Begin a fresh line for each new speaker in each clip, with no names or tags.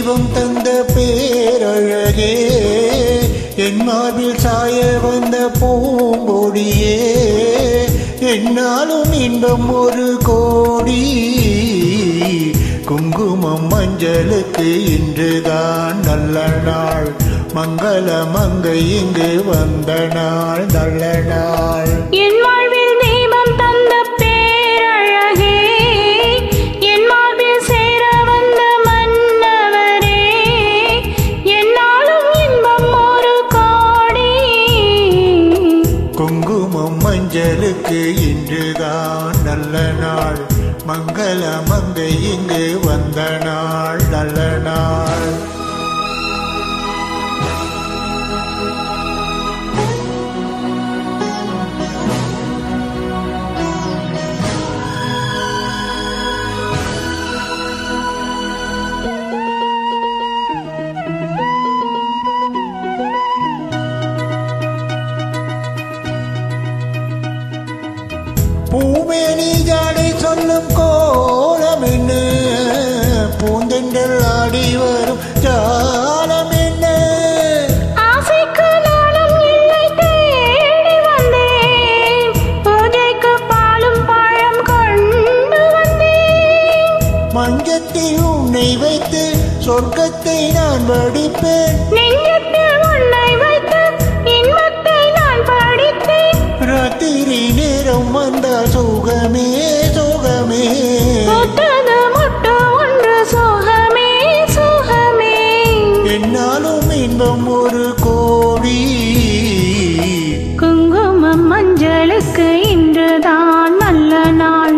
தீபம் தந்த பேரழகே என் மார்பில் சாய வந்த பூங்கொடியே என்னாலும் இன்பம் ஒரு கோடி குங்குமம் மஞ்சளுக்கு இன்றுதான் நல்ல நாள் மங்கள மங்கை இங்கு வந்த நாள் நல்ல நாள்
என் வாழ்வில் தீபம் தந்த பேரழகே என் மார்பில் சேர வந்த மன்னவரே என்னாலும் இன்பம் ஒரு கோடி
குங்குமம் மஞ்சளுக்கு இன்றுதான் நல்ல நாள் மங்கள மங்கை இங்கு வந்த நாள் நல்ல நாள் பூமேனி ஜாடை சொல்லும் கோலம் என்ன பூந்தென்றல் ஆடி வரும் ஜாலம் என்ன
ஆசைக்கு நாளும் இல்லை தேடி வந்தேன் பூஜைக்கு பாலும் பழம் கொண்டு வந்தேன்
மஞ்சத்தில் உன்னை வைத்து சொர்க்கத்தை நான் படிப்பேன்
நெஞ்சத்தில் உன்னை வைத்து இன்பத்தை நான் படித்தேன்
ராத்திரி நேரம் வந்த சுகமே சுகமே
முட்டது முட்டு ஒன்று சுகமே சுகமே
என்னாலும் இன்பம் ஒரு கோடி
குங்குமம் மஞ்சளுக்கு இன்றுதான் நல்ல நாள்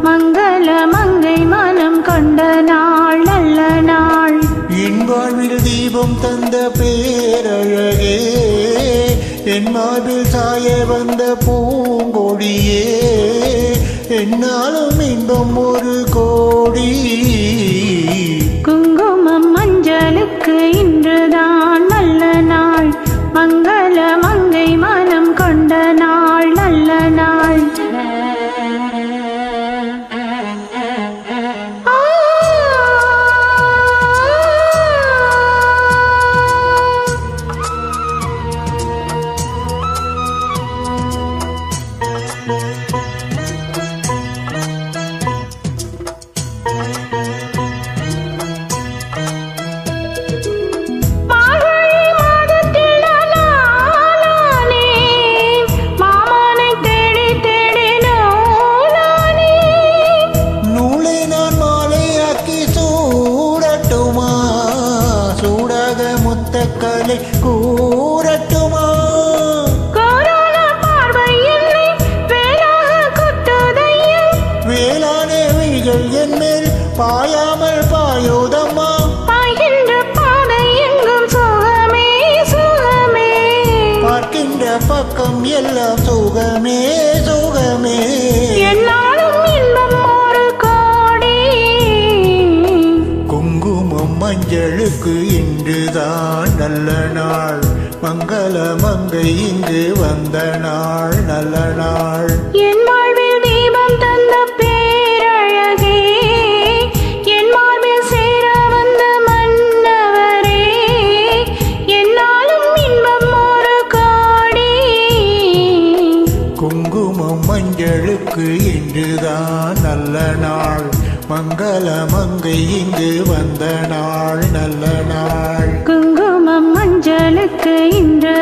மங்கள மங்கை மனம் கொண்ட நாள் நல்ல நாள்
என் வாழ்வில் தீபம் தந்த பேரழகே என் மார்பில் சாய வந்த பூங்கொடியே என்னாலும் இன்பம் ஒரு கோடி
குங்குமம் மஞ்சளுக்கு இன்றுதான் நல்ல நாள் மங்கள மங்கை மனம் கொண்ட நாள் நல்ல நாள்
முத்தக்கலை கூறட்டுமா
கொரோனா பார்வை என்னை வேளாக குத்துதையா
வேளான விழிகள் என் மேல் பாயாமல் பாயோதம்மா
பாய்கின்ற பாதை எங்கும் சுகமே சுகமே
பார்க்கின்ற பக்கம் எல்லாம் சுகமே சுகமே
என்னாலும் இன்பம் ஒரு கோடி
குங்குமம் மஞ்சளுக்கு இன்றுதான் நல்ல நாள் மங்கள மங்கை இங்கு வந்த நாள் நல்ல நாள்
என் வாழ்வில் தீபம் தந்த பேரழகே என் மார்பில் சேர வந்த மன்னவரே என்னாலும் இன்பம் ஒரு கோடி
குங்குமம் மஞ்சளுக்கு இன்றுதான் நல்ல நாள் மங்கள மங்கை இங்கு வந்த நாள் நல்ல நாள்
குங்குமம் மஞ்சளுக்கு இன்று